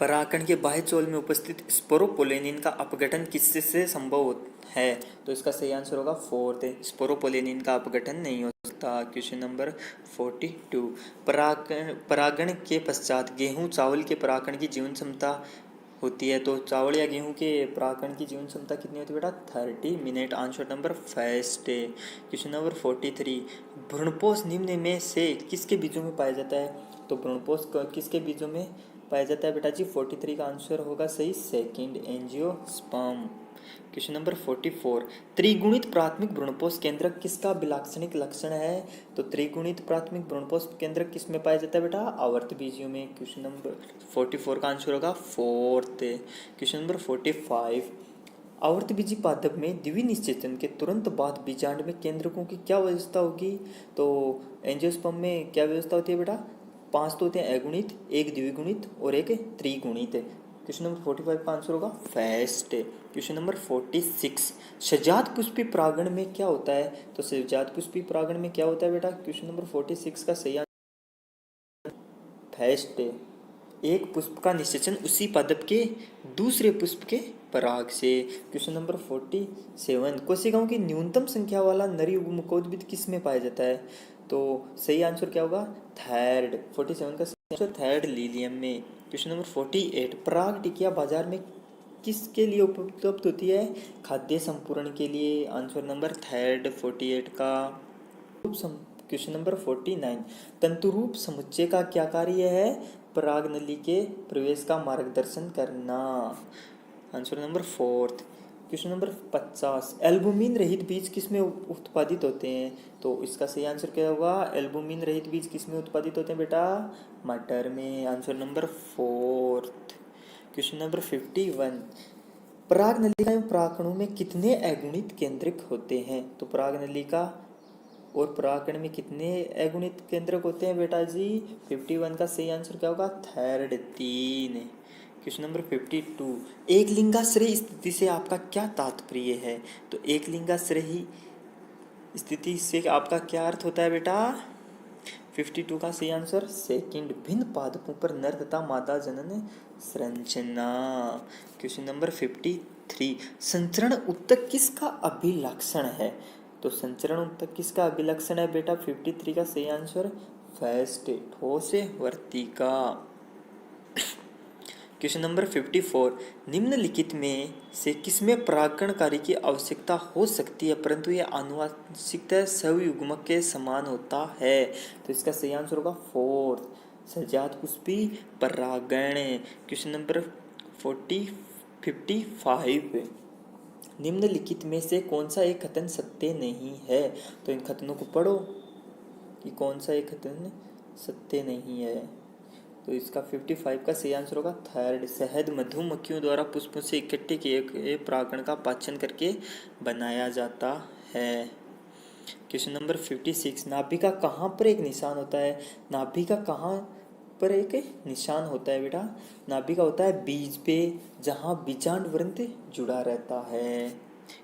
परागकण के बाह्य चोल में उपस्थित स्पोरोपोलेनिन का अपघटन किससे संभव है? तो इसका सही आंसर होगा फोर्थ, स्पोरोपोलेनिन का अपघटन नहीं हो सकता। क्वेश्चन नंबर 42, परागण के पश्चात गेहूं चावल के परागण की जीवन क्षमता होती है, तो चावल या गेहूं के परागण की जीवन क्षमता कितनी होती है बेटा? 30 मिनट। आंसर नंबर फर्स्ट है। क्वेश्चन नंबर 43, भ्रूणपोष निम्न में से किसके बीजों में पाया जाता है? तो भ्रूणपोष किसके बीजों में पाया जाता है बेटा जी? 43 का आंसर होगा सही सेकंड, एंजियोस्पर्म। क्वेश्चन नंबर 44, त्रिगुणित प्राथमिक भ्रूणपोष केंद्रक किसका विलाक्षणिक लक्षण है? तो त्रिगुणित प्राथमिक भ्रूणपोष केंद्रक किस में पाया जाता है बेटा? आवर्त बीजियों में। क्वेश्चन नंबर 44 का आंसर होगा फोर्थ। क्वेश्चन नंबर 45, आवर्त बीजी पादप में द्विनिषेचन के तुरंत बाद बीजांड में केंद्रकों की क्या व्यवस्था होगी? तो एंजियोस्पर्म में क्या व्यवस्था होती है बेटा? 5 तो होते हैं अगुणित, एक द्विगुणित और एक त्रिगुणित। क्वेश्चन नंबर 45 का आंसर होगा फर्स्ट। क्वेश्चन नंबर 46, सजात पुष्पी परागण में क्या होता है? तो सजात पुष्पी परागण में क्या होता है बेटा? क्वेश्चन नंबर 46 का सही आंसर फर्स्ट। एक पुष्प का निषेचन उसी पादप के दूसरे पुष्प के पराग से। क्वेश्चन नंबर 47, कोशिकाओं की न्यूनतम संख्या वाला नर युग्मकोद्भिद किस में पाया जाता है? तो सही आंसर क्या होगा? थर्ड। 47 का सही आंसर थर्ड, लीलियम में। क्वेश्चन नंबर 48, पराग टिकिया बाजार में किसके लिए उपलब्ध होती है? खाद्य संपूरण के लिए। आंसर नंबर थर्ड, 48 का। क्वेश्चन नंबर 49, तंतुरूप समुच्चय का क्या कार्य है? पराग नली के प्रवेश का मार्गदर्शन करना। Answer number fourth. Question number 50, albumin रहित बीज किस में उत्पादित होते हैं? तो इसका सही आंसर क्या होगा? एल्बुमिन रहित बीज किस में उत्पादित होते हैं बेटा? मटर में। Answer number fourth. Question number 51, पराग नलिका एवं परागकणों में कितने अगुणित केंद्रक होते हैं? तो पराग नलिका और परागकण में कितने अगुणित केंद्रक होते हैं बेटा जी? 51 का सही आंसर क्या होगा? थर्ड, 3। क्वेश्चन नंबर 52, एक लिंगाश्रयी स्थिति से आपका क्या तात्पर्य है? तो एक लिंगाश्रयी स्थिति से आपका क्या अर्थ होता है बेटा? 52 का सही आंसर सेकंड, भिन्न पादपों पर नर तथा मादा जनन संरचना। क्वेश्चन नंबर 53, संचरण उत्तक किसका अभिलक्षण है? तो संचरण उत्तक किसका अभिलक्षण है बेटा? 53 का सही आंसर फर्स्ट, ठोस वर्तिका। क्वेश्चन नंबर 54, निम्नलिखित में से किसमें परागकण कार्य की आवश्यकता हो सकती है परंतु यह आनुवंशिकता सवयुग्मक के समान होता है? तो इसका सही आंसर होगा फोर्थ, सजात पुष्पी परागण। क्वेश्चन नंबर 55, निम्नलिखित में से कौन सा एक कथन सत्य नहीं है? तो इन कथनों को पढ़ो कि कौन सा एक कथन सत्य नहीं है। तो इसका 55 का सही आंसर होगा थर्ड, शहद मधुमक्खियों द्वारा पुष्पों से इकट्ठे किए गए परागकण का पाचन करके बनाया जाता है। क्वेश्चन नंबर 56, नाभिका कहाँ पर एक निशान होता है? नाभिका कहाँ पर एक निशान होता है बेटा? नाभिका होता है बीज पे, जहाँ बीजांड वृंत जुड़ा रहता है।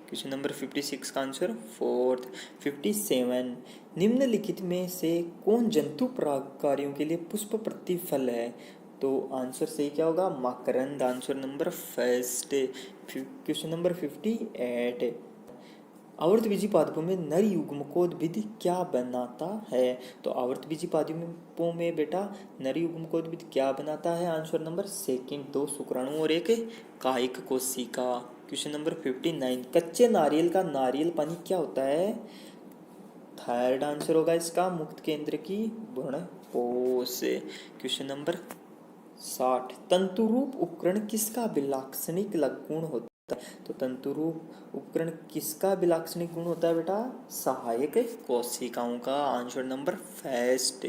क्वेश्चन नंबर 56 का आंसर फोर्थ। 57, निम्नलिखित में से कौन जंतु परागकारियों के लिए पुष्प प्रतिफल है? तो आंसर सही क्या होगा? मकरंद। Answer number first. Question number 58, आवर्तबीजी पादपों में नर युग्मकोद्भिद क्या बनाता है? तो आवर्तबीजी पादपों में बेटा नर युग्मकोद्भिद क्या बनाता है? आंसर नंबर सेकंड, 2 शुक्राणु और एक कायिक कोशिका। क्वेश्चन नंबर 59, कच्चे नारियल का नारियल पानी क्या होता है? थर्ड आंसर होगा इसका मुक्त केंद्र की भ्रूणपोष। क्वेश्चन नंबर 60, तंतुरूप उपकरण किसका विलाक्षणिक गुण होता है? तो तंतुरूप उपकरण किसका विलाक्षणिक गुण होता है बेटा? सहायक कोशिकाओं का। Answer number first.